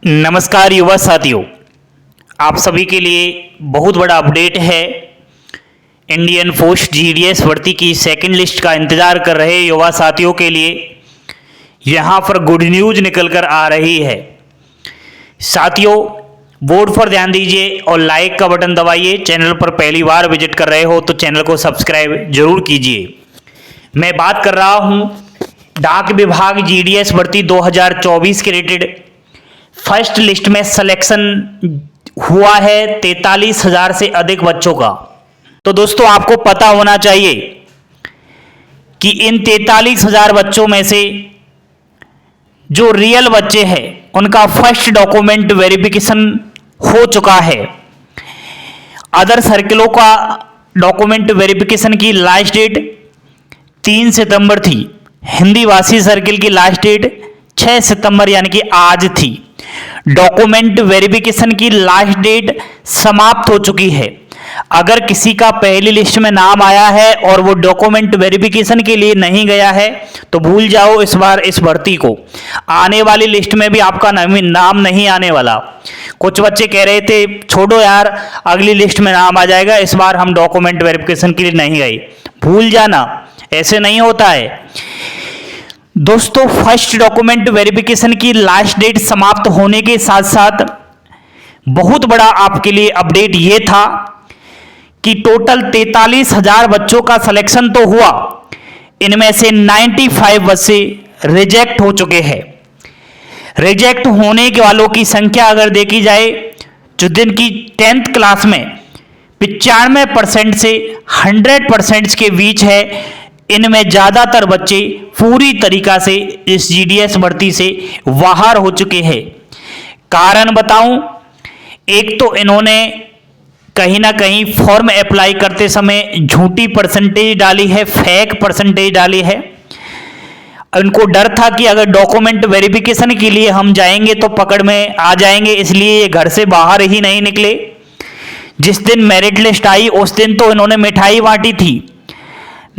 नमस्कार युवा साथियों, आप सभी के लिए बहुत बड़ा अपडेट है। इंडियन पोस्ट जीडीएस भर्ती की सेकंड लिस्ट का इंतज़ार कर रहे युवा साथियों के लिए यहाँ पर गुड न्यूज़ निकल कर आ रही है। साथियों, बोर्ड पर ध्यान दीजिए और लाइक का बटन दबाइए। चैनल पर पहली बार विजिट कर रहे हो तो चैनल को सब्सक्राइब जरूर कीजिए। मैं बात कर रहा हूँ डाक विभाग जीडीएस भर्ती 2024 के रिलेटेड फर्स्ट लिस्ट में सिलेक्शन हुआ है 43,000 से अधिक बच्चों का। तो दोस्तों, आपको पता होना चाहिए कि इन 43,000 बच्चों में से जो रियल बच्चे हैं उनका फर्स्ट डॉक्यूमेंट वेरिफिकेशन हो चुका है। अदर सर्किलों का डॉक्यूमेंट वेरिफिकेशन की लास्ट डेट 3 सितंबर थी। हिंदी भाषी सर्किल की लास्ट डेट 6 सितंबर यानी कि आज थी। डॉक्यूमेंट वेरिफिकेशन की लास्ट डेट समाप्त हो चुकी है। अगर किसी का पहली लिस्ट में नाम आया है और वो डॉक्यूमेंट वेरिफिकेशन के लिए नहीं गया है तो भूल जाओ इस बार इस भर्ती को। आने वाली लिस्ट में भी आपका नाम नहीं आने वाला। कुछ बच्चे कह रहे थे छोड़ो यार, अगली लिस्ट में नाम आ जाएगा, इस बार हम डॉक्यूमेंट वेरिफिकेशन के लिए नहीं गए। भूल जाना, ऐसे नहीं होता है दोस्तों। फर्स्ट डॉक्यूमेंट वेरिफिकेशन की लास्ट डेट समाप्त होने के साथ साथ बहुत बड़ा आपके लिए अपडेट यह था कि टोटल 43,000 बच्चों का सिलेक्शन तो हुआ, इनमें से 95 बच्चे रिजेक्ट हो चुके हैं। रिजेक्ट होने के वालों की संख्या अगर देखी जाए जो दिन की 10th क्लास में 95% से 100% के बीच है, इनमें ज़्यादातर बच्चे पूरी तरीका से इस जीडीएस भर्ती से बाहर हो चुके हैं। कारण बताऊं, एक तो इन्होंने कहीं ना कहीं फॉर्म अप्लाई करते समय झूठी परसेंटेज डाली है, फेक परसेंटेज डाली है। उनको डर था कि अगर डॉक्यूमेंट वेरिफिकेशन के लिए हम जाएंगे तो पकड़ में आ जाएंगे, इसलिए ये घर से बाहर ही नहीं निकले। जिस दिन मेरिट लिस्ट आई उस दिन तो इन्होंने मिठाई बांटी थी,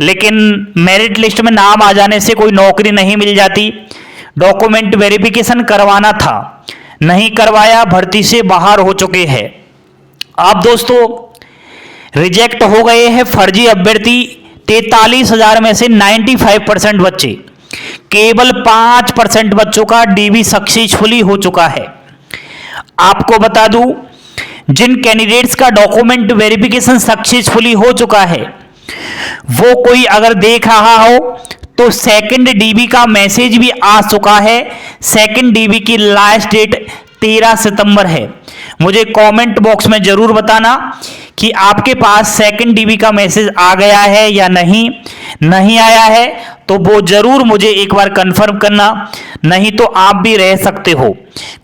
लेकिन मेरिट लिस्ट में नाम आ जाने से कोई नौकरी नहीं मिल जाती। डॉक्यूमेंट वेरिफिकेशन करवाना था, नहीं करवाया, भर्ती से बाहर हो चुके हैं। आप दोस्तों, रिजेक्ट हो गए हैं फर्जी अभ्यर्थी 43,000 में से 95% बच्चे। केवल 5% बच्चों का डीबी सक्सेसफुली हो चुका है। आपको बता दूं, जिन कैंडिडेट्स का डॉक्यूमेंट वेरिफिकेशन सक्सेसफुली हो चुका है वो कोई अगर देख रहा हो तो सेकंड डीबी का मैसेज भी आ चुका है। सेकंड डीबी की लास्ट डेट 13 सितंबर है। मुझे कमेंट बॉक्स में जरूर बताना कि आपके पास सेकंड डीबी का मैसेज आ गया है या नहीं आया है, तो वो जरूर मुझे एक बार कंफर्म करना, नहीं तो आप भी रह सकते हो।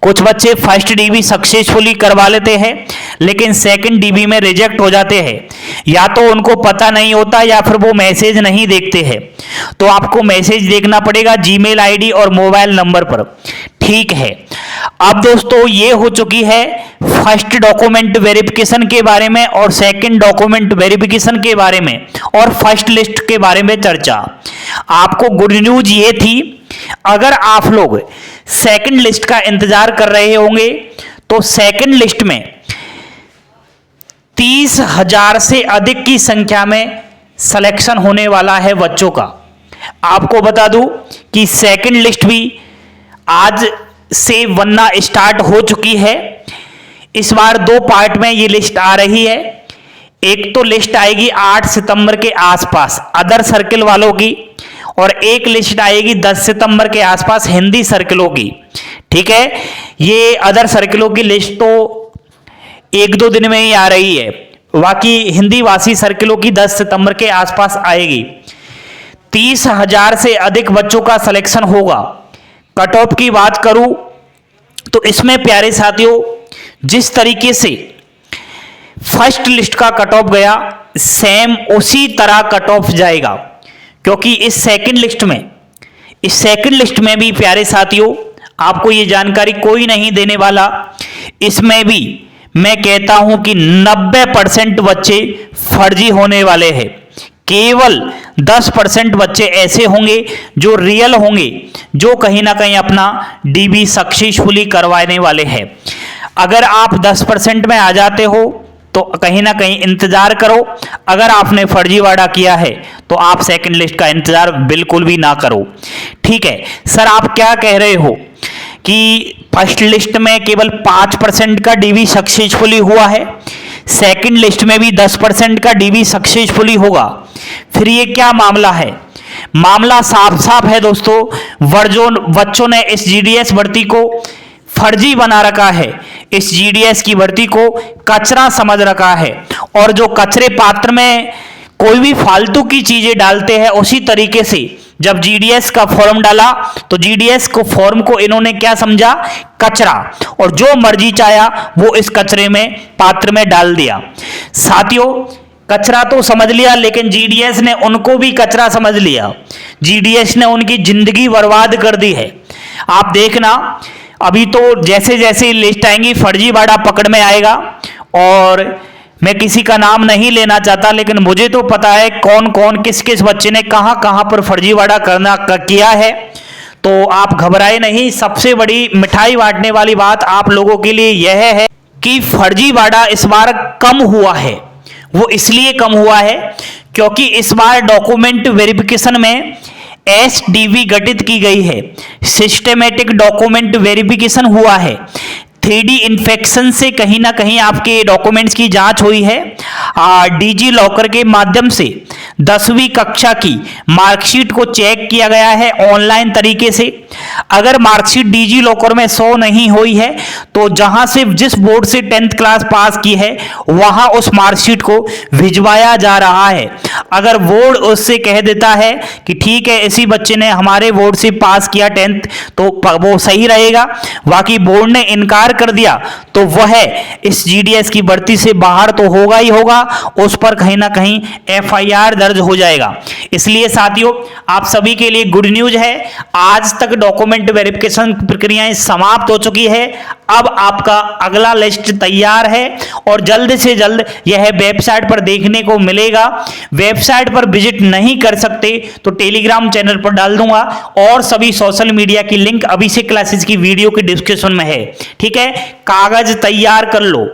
कुछ बच्चे फर्स्ट डीबी सक्सेसफुली करवा लेते हैं लेकिन सेकंड डीबी में रिजेक्ट हो जाते हैं, या तो उनको पता नहीं होता या फिर वो मैसेज नहीं देखते हैं। तो आपको मैसेज देखना पड़ेगा जीमेल आईडी और मोबाइल नंबर पर, ठीक है। अब दोस्तों, ये हो चुकी है फर्स्ट डॉक्यूमेंट वेरिफिकेशन के बारे में और सेकंड डॉक्यूमेंट वेरिफिकेशन के बारे में और फर्स्ट लिस्ट के बारे में चर्चा। आपको गुड न्यूज ये थी, अगर आप लोग सेकंड लिस्ट का इंतजार कर रहे होंगे तो सेकंड लिस्ट में 30,000 से अधिक की संख्या में सिलेक्शन होने वाला है बच्चों का। आपको बता दूं कि सेकंड लिस्ट भी आज से बनना स्टार्ट हो चुकी है। इस बार 2 पार्ट में ये लिस्ट आ रही है। एक तो लिस्ट आएगी 8 सितंबर के आसपास अदर सर्किल वालों की, और एक लिस्ट आएगी 10 सितंबर के आसपास हिंदी सर्किलों की, ठीक है। ये अदर सर्किलों की लिस्ट तो 1-2 दिन में ही आ रही है, बाकी हिंदी भाषी सर्किलों की 10 सितंबर के आसपास आएगी। 30,000 से अधिक बच्चों का सिलेक्शन होगा। कट ऑफ की बात करूं तो इसमें प्यारे साथियों, जिस तरीके से फर्स्ट लिस्ट का कट ऑफ गया सेम उसी तरह कट ऑफ जाएगा, क्योंकि इस सेकंड लिस्ट में भी प्यारे साथियों आपको ये जानकारी कोई नहीं देने वाला। इसमें भी मैं कहता हूं कि 90% बच्चे फर्जी होने वाले हैं। केवल 10% बच्चे ऐसे होंगे जो रियल होंगे, जो कहीं ना कहीं अपना डीबी सक्सेसफुली करवाने वाले हैं। अगर आप 10% में आ जाते हो तो कहीं ना कहीं इंतजार करो। अगर आपने फर्जीवाड़ा किया है तो आप सेकंड लिस्ट का इंतजार बिल्कुल भी ना करो। ठीक है सर, आप क्या कह रहे हो कि फर्स्ट लिस्ट में केवल 5% का डीबी सक्सेसफुली हुआ है, सेकंड लिस्ट में भी 10% का डीबी सक्सेसफुली होगा, फिर ये क्या मामला है? मामला साफ साफ है दोस्तों, बच्चों ने इस जीडीएस भर्ती को फर्जी बना रखा है, इस जीडीएस की भर्ती को कचरा समझ रखा है, और जो कचरे पात्र में कोई भी फालतू की चीजें डालते हैं, उसी तरीके से जब जीडीएस का फॉर्म डाला तो जीडीएस को फॉर्म को इन्होंने क्या समझा? कचरा, और जो मर्जी चाहा वो इस कचरे में पात्र में डाल दिया। साथियों, कचरा तो समझ लिया, लेकिन जीडीएस ने उनको भी कचरा समझ लिया। जीडीएस ने उनकी जिंदगी बर्बाद कर दी है। आप देखना, अभी तो जैसे जैसे लिस्ट आएंगी फर्जीवाड़ा पकड़ में आएगा, और मैं किसी का नाम नहीं लेना चाहता, लेकिन मुझे तो पता है कौन कौन किस किस बच्चे ने कहां कहां पर फर्जीवाड़ा किया है। तो आप घबराए नहीं। सबसे बड़ी मिठाई बांटने वाली बात आप लोगों के लिए यह है कि फर्जीवाड़ा इस बार कम हुआ है। वो इसलिए कम हुआ है क्योंकि इस बार डॉक्यूमेंट वेरिफिकेशन में एसडीवी गठित की गई है, सिस्टमेटिक डॉक्यूमेंट वेरिफिकेशन हुआ है। 3D इन्फेक्शन से कहीं ना कहीं आपके डॉक्यूमेंट्स की जांच हुई है। डिजी लॉकर के माध्यम से 10वीं कक्षा की मार्कशीट को चेक किया गया है ऑनलाइन तरीके से। अगर मार्कशीट डिजी लॉकर में शो नहीं हुई है तो जहां से जिस बोर्ड से 10th क्लास पास की है वहां उस मार्कशीट को भिजवाया जा रहा है। अगर बोर्ड उससे कह देता है कि ठीक है इसी बच्चे ने हमारे बोर्ड से पास किया 10th, तो वो सही रहेगा। बाकी बोर्ड ने इनकार कर दिया तो वह इस जीडीएस की भर्ती से बाहर तो होगा ही होगा, उस पर कहीं ना कहीं एफआईआर दर्ज हो जाएगा। इसलिए साथियों, आप सभी के लिए गुड न्यूज है, आज तक डॉक्यूमेंट वेरिफिकेशन प्रक्रियाएं समाप्त हो चुकी है। अब आपका अगला लिस्ट तैयार है और जल्द से जल्द यह वेबसाइट पर देखने को मिलेगा। वेबसाइट पर विजिट नहीं कर सकते तो टेलीग्राम चैनल पर डाल दूंगा, और सभी सोशल मीडिया की लिंक अभिषेक क्लासेस की वीडियो के डिस्क्रिप्शन में है। ठीक है, कागज तैयार कर लो।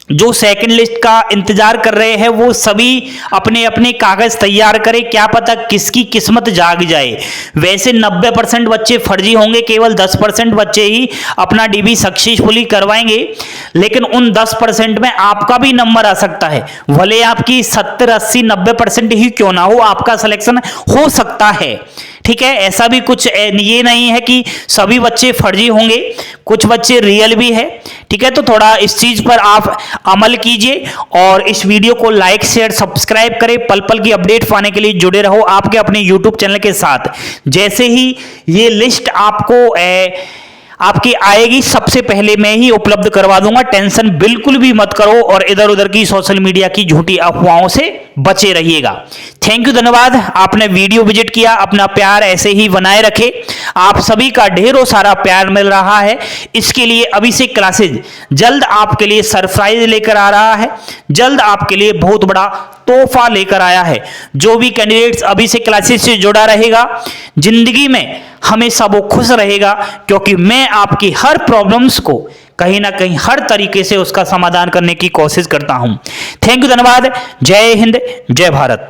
जो सेकंड लिस्ट का इंतजार कर रहे हैं वो सभी अपने अपने कागज तैयार करें, क्या पता किसकी किस्मत जाग जाए। वैसे 90% बच्चे फर्जी होंगे, केवल 10% बच्चे ही अपना डीबी सक्सेसफुली करवाएंगे, लेकिन उन 10% में आपका भी नंबर आ सकता है। भले आपकी 70, 80, 90% ही क्यों ना हो, आपका सिलेक्शन हो सकता है। ठीक है, ऐसा भी कुछ ये नहीं है कि सभी बच्चे फर्जी होंगे, कुछ बच्चे रियल भी है। ठीक है, तो थोड़ा इस चीज पर आप अमल कीजिए और इस वीडियो को लाइक शेयर सब्सक्राइब करें। पल पल की अपडेट पाने के लिए जुड़े रहो आपके अपने यूट्यूब चैनल के साथ। जैसे ही ये लिस्ट आपकी आएगी सबसे पहले मैं ही उपलब्ध करवा दूंगा, टेंशन बिल्कुल भी मत करो, और इधर उधर की सोशल मीडिया की झूठी अफवाहों से बचे रहिएगा। थैंक यू, धन्यवाद। आपने वीडियो विजिट किया, अपना प्यार ऐसे ही बनाए रखे। आप सभी का ढेरों सारा प्यार मिल रहा है, इसके लिए अभिषेक क्लासेज जल्द आपके लिए सरप्राइज लेकर आ रहा है, जल्द आपके लिए बहुत बड़ा तोहफा लेकर आया है। जो भी कैंडिडेट्स अभिषेक क्लासेज से जुड़ा रहेगा जिंदगी में हमेशा वो खुश रहेगा, क्योंकि मैं आपकी हर प्रॉब्लम्स को कहीं ना कहीं हर तरीके से उसका समाधान करने की कोशिश करता हूं। थैंक यू, धन्यवाद। जय हिंद, जय भारत।